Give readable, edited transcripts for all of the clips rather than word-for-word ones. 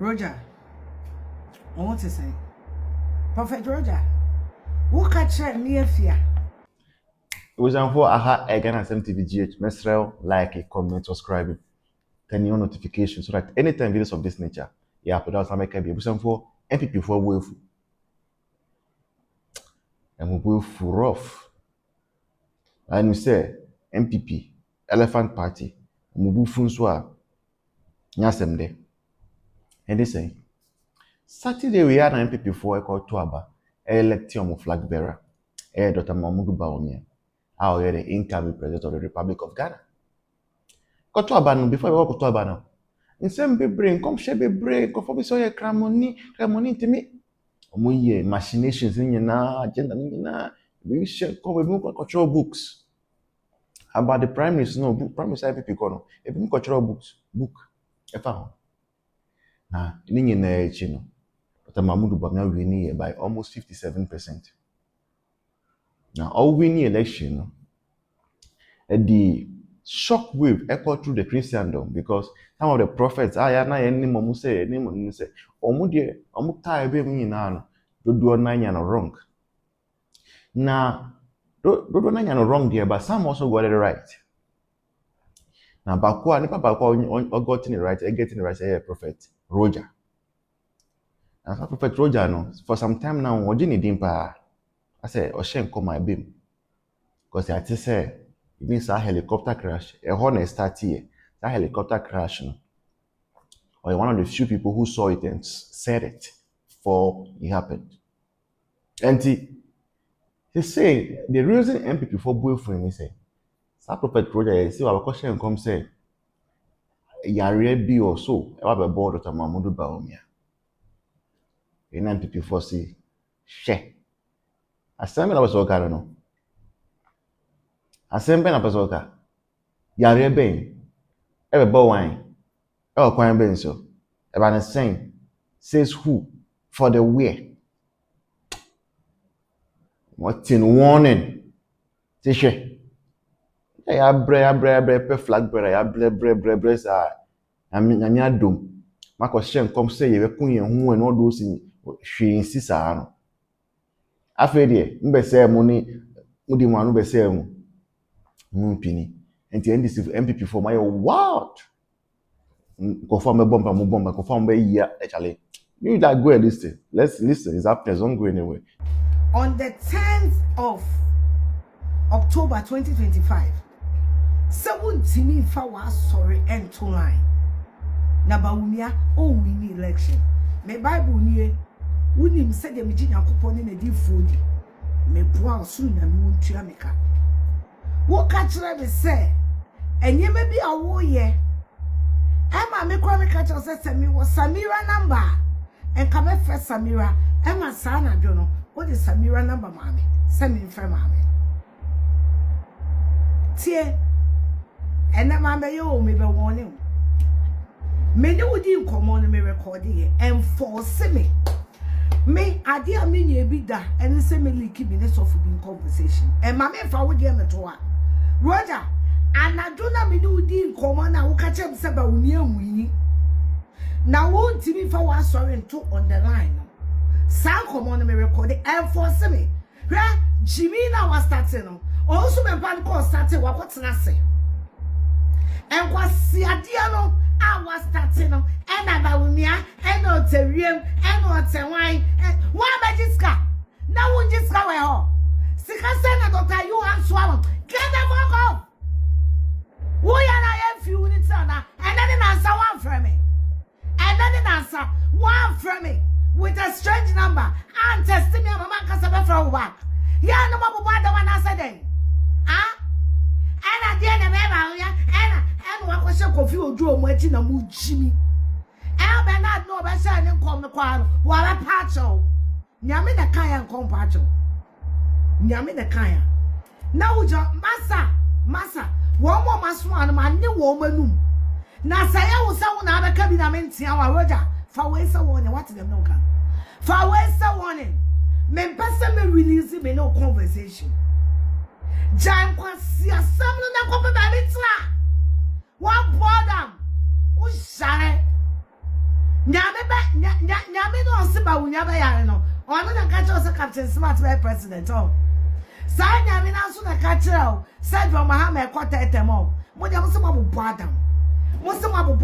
Roja, I want to say, Prophet Roja, who catch near fear? It was for aha again as MTVGH. Mesrel, like, a comment, subscribe, turn on notifications so that anytime videos of this nature, yeah, put out some make be for MPP for wolf. And we wolf rough. And we say MPP, Elephant Party, Mubu Funswa, Nyasem de. And they say, Saturday we had an MPP for a call to Aba, election flag bearer, Dr. Mamudu Baumia. How are the incoming president of the Republic of Ghana? Koto Aba before we go Koto Aba now. In some brain, come share be brain, come for be so ye cramoni to me. Omuye machinations in na agenda in na we share come we move cultural books about the prime minister no book prime minister people kono e be cultural book e fa ho na ni na echi no Dr. Mamudu Bamia winning by almost 57%. Now all winning election no the shock wave echoed through the Christendom because some of the prophets na any momu say omu de omu tie be mu nyina no do na nya no wrong na do na nya no wrong there, but some also got it right. Now bakwa nipa bakwa got it right, getting it right say Prophet Roja. And so Prophet Roja no for some time now oji ni dimpa I say oshen come my beam because I say it means a helicopter crash. A horn start here. That helicopter crash, no? Or one of the few people who saw it and said it before it happened. And he say the reason MPP for boyfriend is say, "Sir Prophet Roja, see our question come say, yare be or so about the board of Mamudu Baumia." In MPP for say, share. Assembly was okay, no. Assembly na pesoka. Yare ben. Ebe bo wine. Ebe kwan ben so. Ebe na saying says who for the where. What in warning. Tishe. Ya bre pe flag bre ya bre sa. Nyame adom. Mako shen come say ye be kun ye hu en all those hwe insisa no. Afa de mbe say mu ni mudi mu anu be say mu. Mumpini. And the MPP for my wild. Confirm a bomb, confirm a year actually. You that go and listen. Let's listen. It's happening. Don't go anywhere. On the 10th of October 2025, 17 Fawa sorry and 2 line. Nabaumia oh win election. Me Bible nie unim said the Mijina coupon in a deep food. Me brown soon and moon triamica. What catch me say? And you may be a warrior. Emma me call me catch us say me was Samira number. And come first Samira. Emma Sana Jono. What is Samira number, mommy? Send me from mommy. Tie. And then mamma you me be warning. Me no would come on me recording and force me. Me, I dear me be that and say me leaky minutes of being conversation. And mamma if I would get me to her. Roger, and I do not mean you didn't come on. I will catch him about me. Now, won't me for one sorry to on the line. Sam come on me recording and force me. Right? Jimmy now was starting. Also, my band call started what's not say. And was see a dear I was starting and I will me and not a real and not a wine. Why magic car? Now, won't just go home. Sika Doctor, you and swallow. Get the fuck off! Who are few in Sana? And then answer one from me. And then answer one from me with a strange number. And testing me on my Cassava from work. Yeah, no more about the one answer then. Ah? And I did a member, and what was your coffee or draw waiting a mood, Jimmy. I'll be not know about saying come the quad while I patcho. Yammy the Kaya come patcho. Yammy the Kaya. Now, Massa, one more must one man, new woman. Now, say I was someone other cabinet, our Roger, for ways of warning, what to them no can. For ways of warning, men person may release him in no conversation. Jan Quasi, a summoner, not come by it. One boredom, who's shy. Now, the nyame no siba wunya be yare no ono na ka che Captain Smart be president oh sa nyame na so na ka che o said from Muhammad kwata etemo mo de mo se mo bo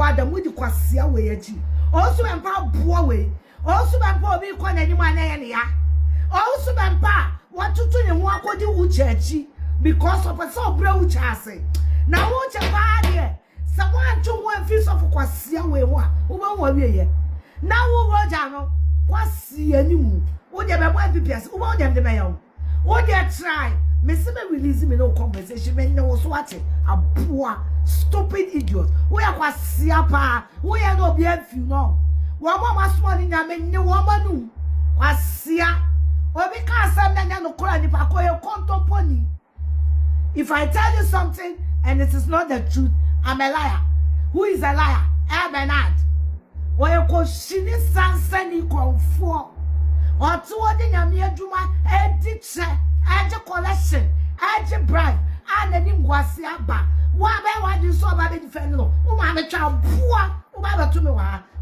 adam mo di kwasia we achi o so empa boa we o so empa obi kwa na nyima na ye ne ya o so empa watutu ne ho akodi uche achi because of so bra uche ase na uche ba de someone to one feel of kwasia we ho a wo ba wo wie ye na wo Roja no kwasia ni mu wo de be boy pps wo de be yo wo de try me se be release me no conversation me no so ate aboa stupid idiot wo ya kwasia pa wo ya no be afi no wo ma maso ni nya me ni wo ma nu kwasia obi ka asem na nya no kora ni pa ko ye kontoponi. If I tell you something and it is not the truth, I'm a liar. Who is a liar? Bernard. Or you call Shini Sansani Confo. Or two other Yamia Duma, teacher, collection, bribe, and then in Guasiaba. What you saw about the fellow? Oh, I'm a child, poor, who to me.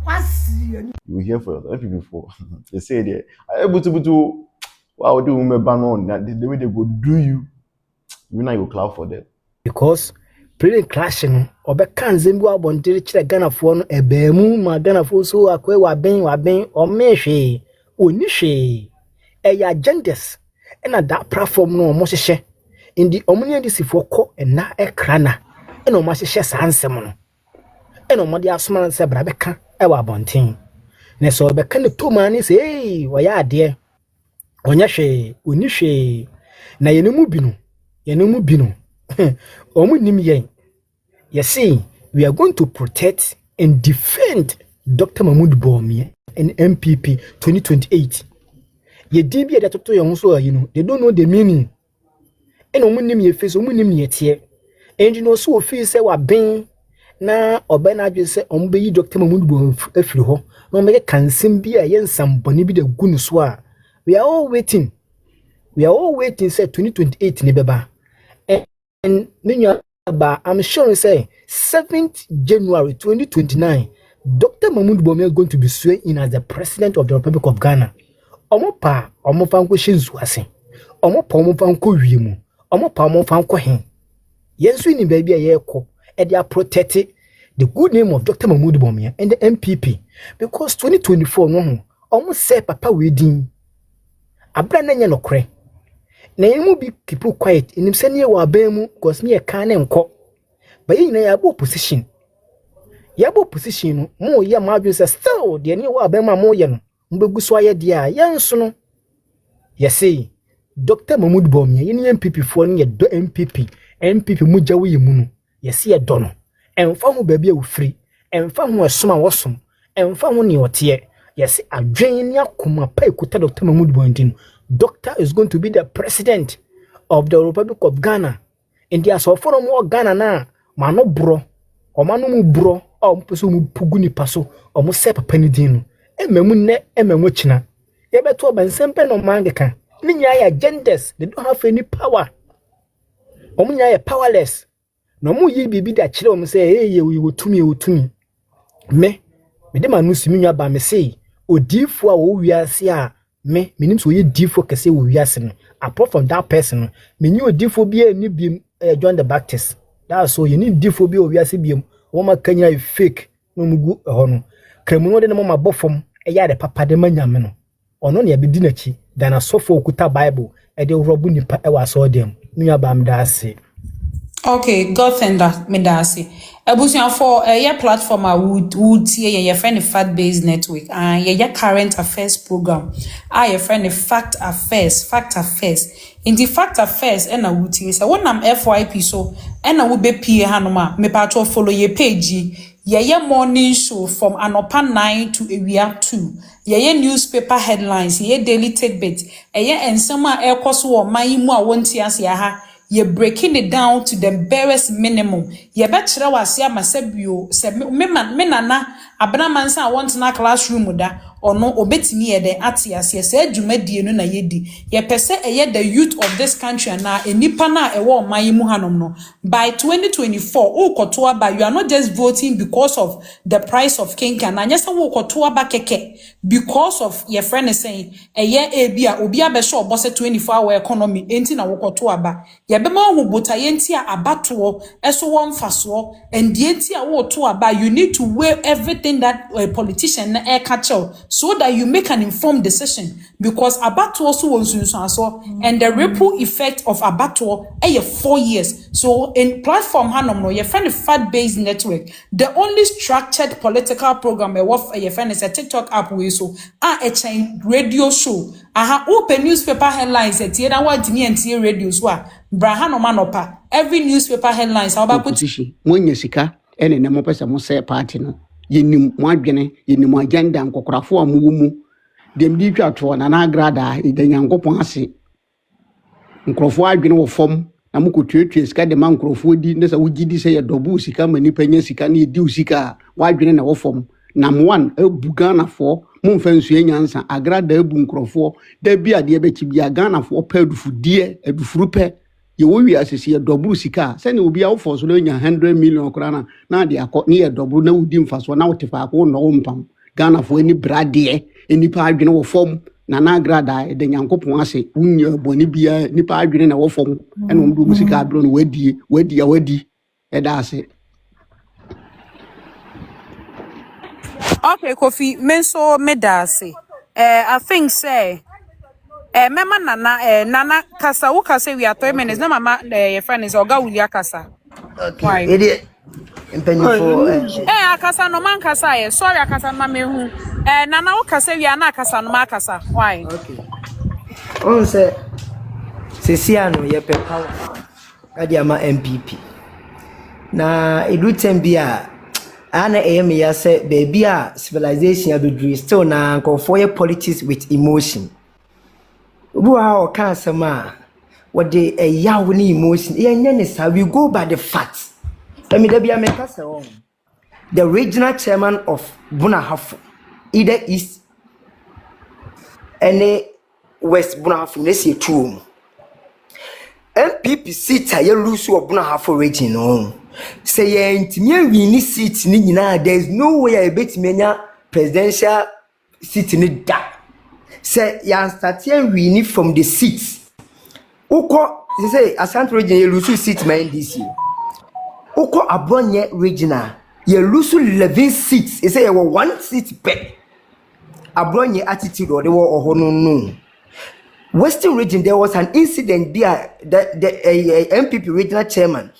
What's you? You hear for other people before. They say there, Ayɛ Butubutu. Wow, do me ban on that the way they go do you. You know you cloud for them. Because pretty clashing or be kanzembu abondere chire Ghana fo no ebemu ma Ghana fo so akwe wa ben o mehwe oni hwe ya agendas na that platform no mo hyehyɛ indi omuni ndisi fo kɔ na ekra na o ma hyehyɛ sansem no o mo de asoma se bra beka wa abonten na so be kan to mani se hey wa ya ade onya hwe oni hwe na yenemu binu Yes, we are going to protect and defend Dr. Mahmoud Bawumia and MPP 2028. Ye DB that to your so they don't know the meaning. And omunim ye face omunim ye tie. And you know so feel say wa ben na obena dwe say ombeyi Dr. Mahmoud Bawumia afiri ho. No make kansem bi a yensam boni bi de gunu so a. We are all waiting say 2028 ne beba. And I'm sure say 7th January 2029, Dr. Mahmoud Bawumia is going to be sworn in as the President of the Republic of Ghana. Omopa, omofanko shinzuase. Omopa omofanko wiemu. Omopa omofanko hen. Yensu ni baby a yeko. And they are protecting the good name of Dr. Mahmoud Bawumia and the MPP. Because 2024, no, almost say papa wedding. Abra nanya no kre. Na yemu be keep quiet in him send you wa bemu cause me a can enko. But you na yabo position no mo ya ma adwen say still de ne wa bema mo ye no mbegu so aye de a yenso no yesi Dr. Mahmoud Bawumia yin MPP fo no ye do MPP mu jawo ye mu no yesi ye do no emfa ho ba bia wo free emfa ho esoma wosom emfa ho ne ote yesi adwen ne akoma pa ekuta Dr. Mahmoud Bawumia. Doctor is going to be the president of the Republic of Ghana. In the so for more Ghana na mano bro o mano mu bro o mpeso mu puguni paso o mu se papa ni din no ememu ne ememu china ye beto bansempe no mangeka ni nya ya agendas. They don't have any power. O mu nya ya powerless. No mu yi bibi da kire o mu say hey we wotumi me de manu simi nya ba me say odifo a wo wiase a me minim so ye difo kese wo wiase no. Apart from that person me ni odifo bia ni bim John the Baptist. That's so you need difo bia wo wiase bim wo ma kanya fake no mugu ho no kremu no de no ma bofom ya de papa de manyame no ono ne abedi nachi dan asofo okuta Bible e de robu nipa e wa so dem nua ba mda ase. Okay, God tender me dasi. Ebusian for your platform would see your friend Fact Based Network and your current affairs program. Your friend Fact Affairs. In the Fact Affairs and I would see so when I'm FYP so and I would be PA Hanoma me patro follow your page. Your morning show from anopa 9 to area 2. Your newspaper headlines, your daily tidbit. And some air cost war my mu a won't see you're breaking it down to the barest minimum. You better was ya masebio, menana, abramansa want na classroom da, ono obetimi ye den ate ase se adwumadie no na yedi ye pese eye the youth of this country na enipa na ewo oman mu hanom no by 2024 ukoto aba you are not just voting because of the price of kinka na nyesa ukoto aba keke because of your friend is saying eye ebia obi abehye obose 24-hour economy enti na ukoto aba ye bema hu botaye enti a abato eso wo mfaso and enti a wo to aba you need to weigh everything that a politician na catch so that you make an informed decision because abato so wonsunso and the ripple effect of abato 4 years so in platform hanom no your friend fat based network the only structured political program your friend is a TikTok app we so a chain radio show open newspaper headlines at here what me and radio so brahano manopa every newspaper headlines how about position monya sika ene ne mo pesa mo say party no yenim mo adwene yenim agenda nkokrafo amu mu dem di twato na na agrada ida nyankopon ase nkrofo adwene wo fom na mo kotuetue sika de man nkrofo di ne sa wugidi se ye dobu sika mani panya sika na edi sika wa adwene na wo fom nam one ebu Ghana fo mo mfansu enyansa agrada ebu nkrofo da bia de be kibia Ghana fo padufu die edufuru pe ye wo wi asisi ye dobru sika se ne obi a wo forso no nya 100 million krana na de akọ ne ye dobru na wudi mfaso na wotefa akọ no mpam Ghana fo ni brade enipa adwene wo fom na na agrada de nyankopon ase unya boni bia nipa adwene na wo fom eno mdu musika adro no wadi eda ase. Okay, Kofi, menso medase. I think say mema nana kasa wo kasa we are 3 minutes na mama your friend is oga wulia kasa. Okay. Idiot. Akasa no man kasa ye. Sorry akasa ma me hu. Nana wo kasa we are na kasa no ma kasa. Why? Okay. On say Sesiano ye pe power. Adi ama MPP. Na edu tembia ana me ya say baby a civilization abedri still na for your politics with emotion. Obu ha o kan sama what the yawo ni emotion we go by the facts. Let me be a make the regional chairman of Bunahafo either East any West Bunahafo let's say two MPP seat a lose of Bunahafo region no say ntimi we ni seat ni nyina there is no way I bet menya presidential seat ni da say ya start we need from the seats uko say Asante region you lose seat my NDC uko Abonye regional you lose 11 seats you say you 1 seat per Abonye attitude or they were no Western region there was an incident there that the MPP regional chairman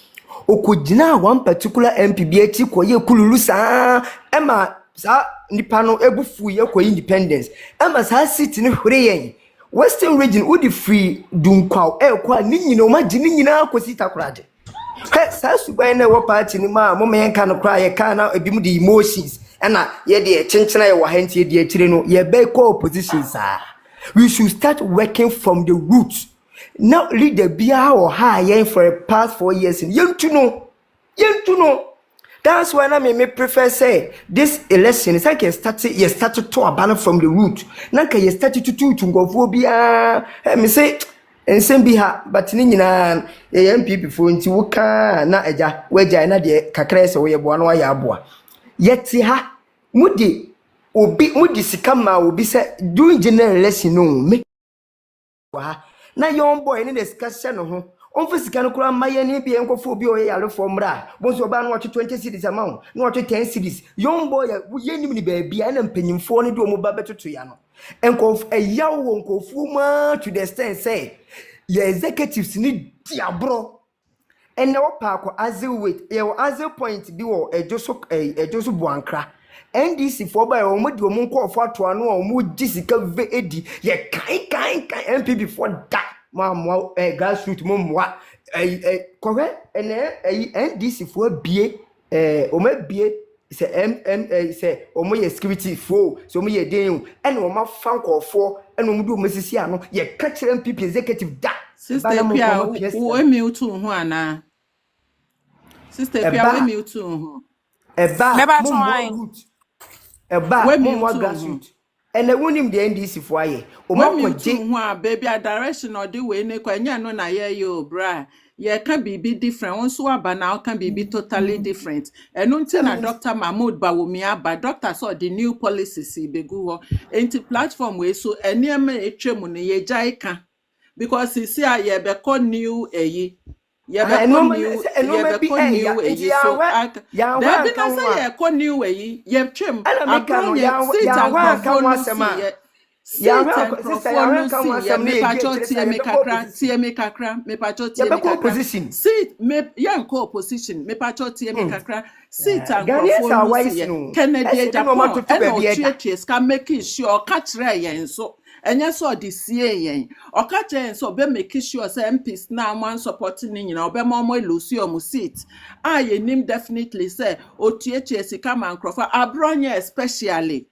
okojina one particular MPP ati koye kululu sa ema sa nipa no ebufu ye koye independence ema sa seat ni hore yen Western region udi free dunkwa kwa ni nyina o magi ni nyina akosita kurade he sa suban na wo party ni ma mo men kan kra ye kan na ebimu the emotions na ye de chenchena ye wa hantie de akire no ye be ko opposition sa we should start working from the roots. Now lead the beer or high for the past 4 years. You to know. That's why I may prefer say this election is like you started to abandon from the root. Now you started to go for beer. Me say and same be her, but nina MPP for into woka na eja weja na de kakra se we boa no ya boa. Yet ha mudi mudi sikama obi say during general election no make na young boy in the discussion ho on physical no kura maye ni bi enkofo bi o yare formra bonso oba no 20 cities amount no 10 cities young boy ye nim ni ba bia na mpanyimfo ne de o mo ba betoto ya no enkof eyawo nkofu ma to the extent say your executives ni diabro and no park azil with your azil point bi wo ejoso buankra NDC for by omo di omo nko ofo ato ano omo gisika ve edi ye kan MPP for that mamwa grassroots momwa correct NDC for bie omo bie se se omo ye security for so omo ye den and omo fan kofo and omo do omo sisi ano ye ka kire MPP executive that sister pia wo mute ho ana sister pia wo mute ho eba mo root eba mo grassroots and the wonim the NDC for ye. When you baby a direction or the way ne kwanya no na ye yo bra. Ye can be different. Also aba now can be totally different. And until na Dr. Mahmoud Bawumia, but doctor saw the new policies be go into platform way so any me etwemu ne ye jaika. Because you see a ye be new eyi. Ye be new eyi so there be na say ye ko new eyi ye twem abron ye sit and go see yeah, me kakra, me pachotie sit me yanko opposition, me pachotie me kakra, sit and go Kennedy Japan, and can make sure catch yen so. And yes, so this year, or catch so be making sure some MPs now one supporting you know, be more Lucio Musit. I name definitely say, O THS come and Crawford, Abronya especially.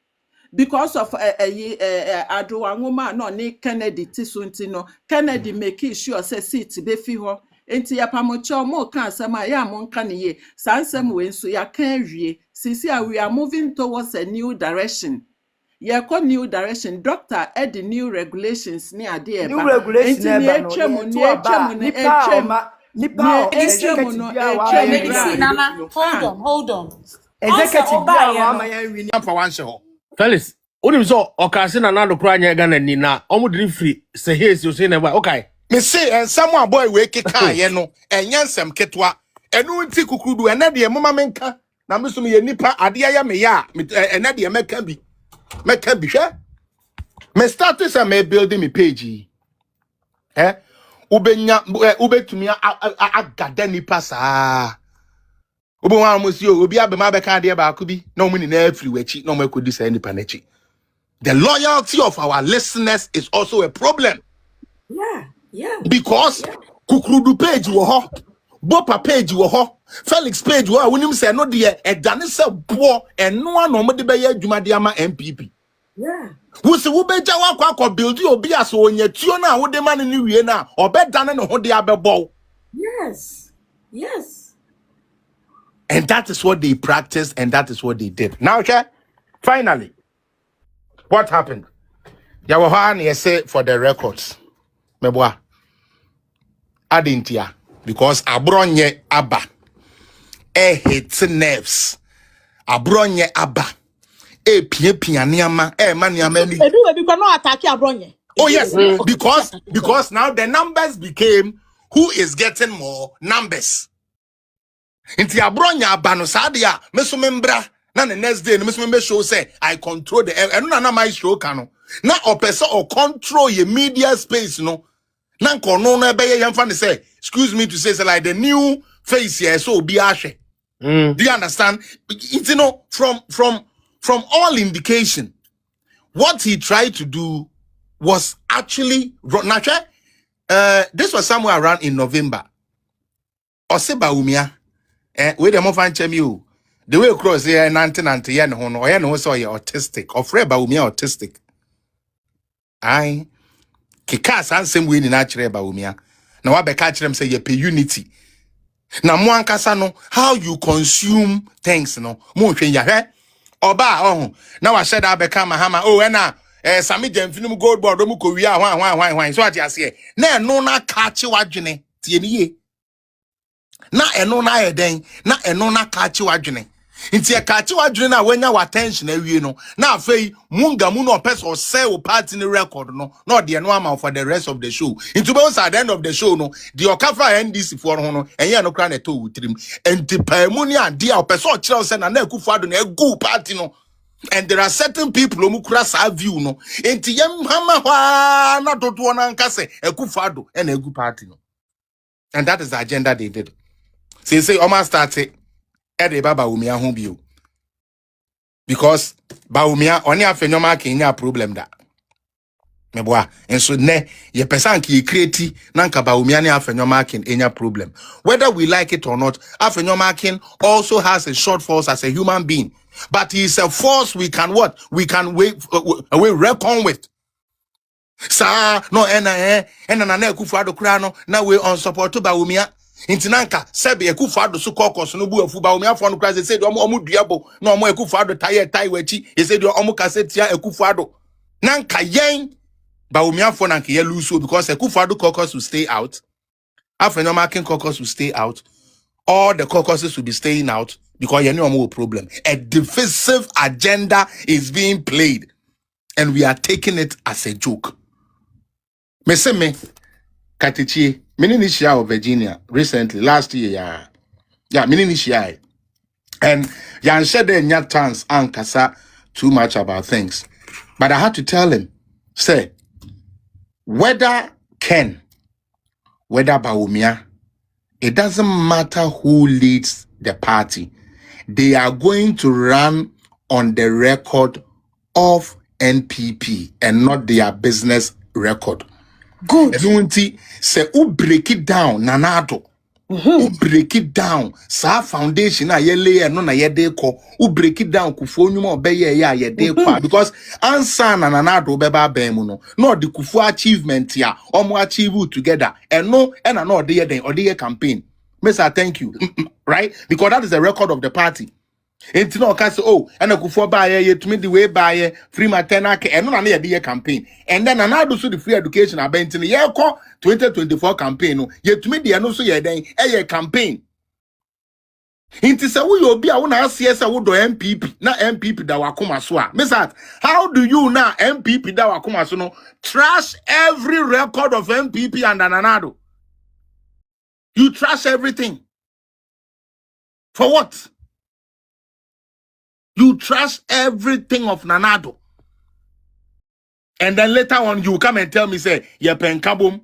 Because of Adwa woman no ni Kennedy tisunti no Kennedy make sure say seat be fi ho enti ya pamocho mo kan sama ya mo nka ne ye sansem we nso ya kan wie sisi we are moving towards a new direction. Yeah, call new direction. Doctor, add the new regulations near the new regulations. Hold on. Felix, unim so okase na na dokra anya ga na ni na omudiri free se hesi o se na ba okay. Me say and someone boy we keka ye no enyansem ketwa enu nti kukudu ena de mama menka na me so me nipa ade ya me ya ena de meka bi hwe me start to me building me page ubetumi agada nipa saa obo wan mo si obi abema be ka de ba ko bi na omu ni na afri wachi na omu akodi sa nipa na chi. The loyalty of our listeners is also a problem. Yeah. Because Kukrudu page wo ho, Bopa page wo ho, Felix page wo wonim say no de e dane se bo eno ano mo de be ya adwuma de ama MPP. Yeah. Wo se wo beja wa build obi aso onyatuo na wo de ma ne wie na obedane ne ho de abebo. Yes. And that is what they practiced and that is what they did. Now, okay, finally, what happened? Yawahan say for the records. Meboa. Adintia. Because abronye abba. Hits nerves. Abronye abba. Pianiama. Maniamani. Oh, yes. Because now the numbers became who is getting more numbers. Inti abronya abano sadia meso membra na the next day meso membe show say I control the eno na my show kano na opesa or control your media space no na nkono no ebe ye yamfa ne say excuse me to say like the new face here so obi ahwe. Do you understand? You know from all indication what he tried to do was actually this was somewhere around in November. Oseba Umia we dem fan chemi o the way cross here nante ye ne ho no oye ne ho so ye autistic of reba umi autistic ai kika sansem we ni na kire ba umi na wa be ka kire m say ye pe unity na mo ankasa no how you consume things no mo hwe ya hwe oba na wa sheda abeka mahama na sami jamfinum gold board mu ko wi ahwan so ati ase na eno na ka chi wadwene tie ni ye na eno na yeden na eno na kachi wadwene nti e kachi wadwene na wanya attention awie no na afei munga mu no person say o party ni record no na de eno ama for the rest of the show nti be at the end of the show no the okafa NDC for ho no enye no kra na to wutrim nti paamu ni ade a person o kire say na Akufo Addo na egu party no and there are certain people who kra sa view no nti yem hama hwa na dodo na nka say Akufo Addo na egu party no, and that is the agenda they did. Say almost started at the Baba Umia home view. Because Baumia only have phenomenon Kenya problem that. Meboa. And so ne ye person ki create nanka Baumia ne have phenomenon Kenya problem. Whether we like it or not, phenomenon also has a shortfalls as a human being. But he is a force we can what? We can we reckon with. Sa no na Akufo Addo kra no na we on support to Baumia. Intinanka sebe Akufo Addo so kokos no bu afu ba omi afo no kra say de omo duabo na omo Akufo Addo tai wechi e say de omo kasetia Akufo Addo Nanka yen Bawumia for nanka ye lose because the Kufadu caucus will stay out. After Nomakin caucus will stay out. All the caucuses will be staying out because you know more problem. A divisive agenda is being played, and we are taking it as a joke. Me say me, Katichi, Mininisha of Virginia recently last year, yeah, Mininisha, and Yan said there not chance and kasa too much about things, but I had to tell him, say, whether Ken, whether Bawumia, it doesn't matter who leads the party. They are going to run on the record of NPP and not their business record. Good. Say, who break it down, Nanato. Who break it down? Sa foundation na yele no na yede ko. Who break it down? Kufu nyuma obeye ya yede kwa because ansa na Nanado beba bemu no. No the kufu achievement ya. Omo achieve together. And no the campaign. Mr. Thank you. Right? Because that is the record of the party. It's not because and a kufu buy ye to me the way buy free maternal care and no na the campaign. And then another so the free education abent in the year 2024 campaign. No, ye to me the no so ye then a campaign. Inti se we obi a wona asie se wo do MPP na MPP da wakoma so a. Misat, how do you now MPP da wakoma so no trash every record of MPP and Nanado? You trash everything. For what? You trash everything of Nanado. And then later on, you come and tell me, say, ye penkabum.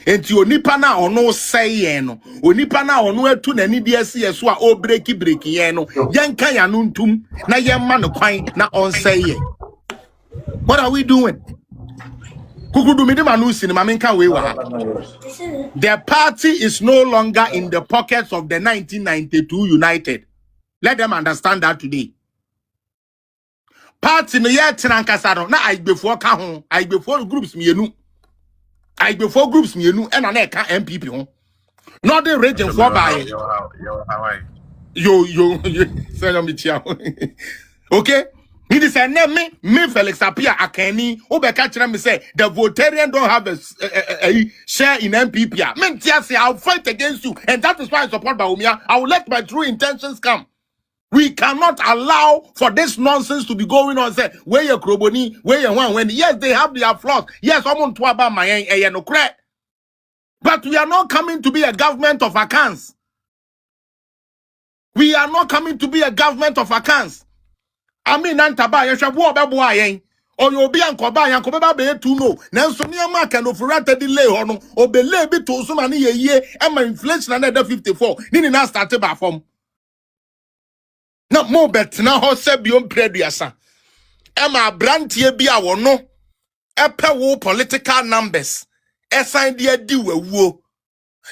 And you nipa na ono say yeno. O nipa na ono etu na ni DSC yeso a o breaki yeno. Yenka ya nuntum na yemma no kwan na on say ye. What are we doing? Kukudu mi de manu sinima menka we wa. The party is no longer in the pockets of the 1992 United. Let them understand that today. Party no yet nankasa na I before ka ho, I before groups mienu. I before groups mienu and na ka MPP ho. Not the region for by. Yo, say me chia. Okay? He said, me Felix Apia Akeni, Obeka Chira me say, the Votarian don't have a share in MPP. Men say, I'll fight against you, and that is why I support Bawumia. I will let my true intentions come. We cannot allow for this nonsense to be going on. Say, where you kroboni, where you want when yes, they have their flaws. Yes, someone to about my no credit. But we are not coming to be a government of accounts. We are not coming to be a government of accounts. I mean, Antaba, you shall walk about why, or you'll be uncle by Uncle Baby to know. Now, so near Mark and overrated delay or belay bit to so many a year, and my inflation another 54. Didn't I start about from? Not more bet now, how said beyond Prediasa. Emma Brantia be our no. Epe political numbers. Assign dear do a woo.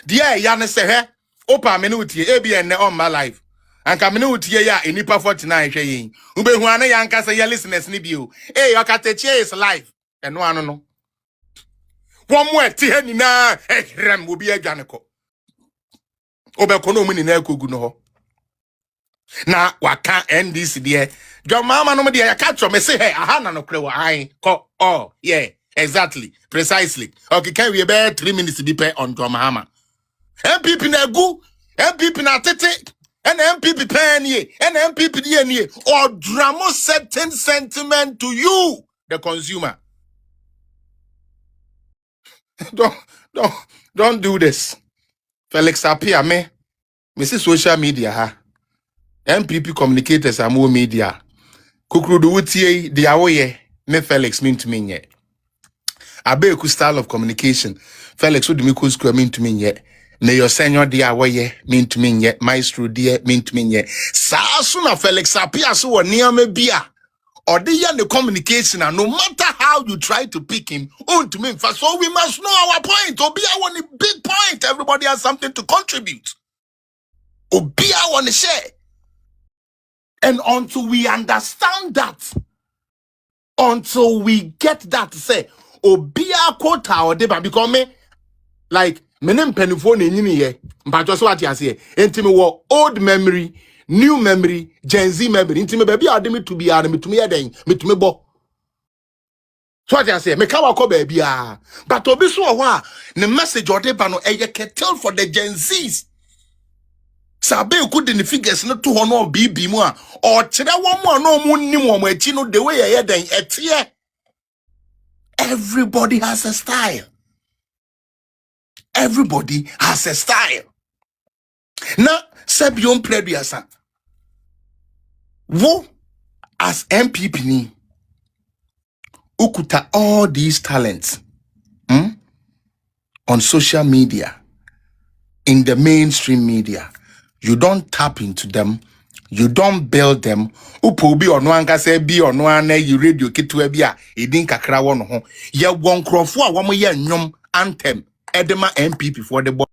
Dear Yana say, hey, Opa minuti, ABN on my life. And community ya in Nipa 49 shaying. Ube Juana Yanka say your listeners need you. Hey, your cateche is life. And no. One more Tiani na Rem will be a Janico. Obe Konomin in Elko Guno. Now, what can't end this dear? Your mama no dear catch me say, hey, I no crow. I call. Oh, yeah, exactly, precisely. Okay, can we bear 3 minutes to depend on Drama? MPP na go, MPP na tete, and MPP penny, and MPP DNA, or drama certain sentiment to you, the consumer. Don't do this. Felix Apia me see social media ha. MPP communicators are more media. Kukrudu wutie the awoye me Felix mean to me yet. Abeku style of communication. Felix would me cool square mean to me yet. Ne your senior dear awoye mean to me yet. Maestro dear mean to me yet. Sa sooner Felix Apia so near me beer. Or the communication and no matter how you try to pick him on to me first. So we must know our point. Or be our big point. Everybody has something to contribute. Or be our share. And until we understand that, until we get that, say, Obia quota or deba because me like menem penifone in ye, but just what you say, intimate old memory, new memory, Gen Z memory. Inti me baby ademi to be ademi to me eden, me to me bo. So what I say, me kawa ko baby ah. But obi so wa, the message or ba no eye kettle for the Gen Zs. Sabe ku de the figures no to hono bibi mu a, or kire wo mu no mu nim wo mu achi no the way eye den etie. Everybody has a style. Everybody has a style. Now, Sebion Plediasa. Wo as MPP ni ukuta all these talents on social media, in the mainstream media. You don't tap into them. You don't build them. Upo bi ono anka se bi ono ana yi radio ketua bi a edin kakra wo no ho. Ye won krofo a wo mo ye nnwom anthem edema MPP for the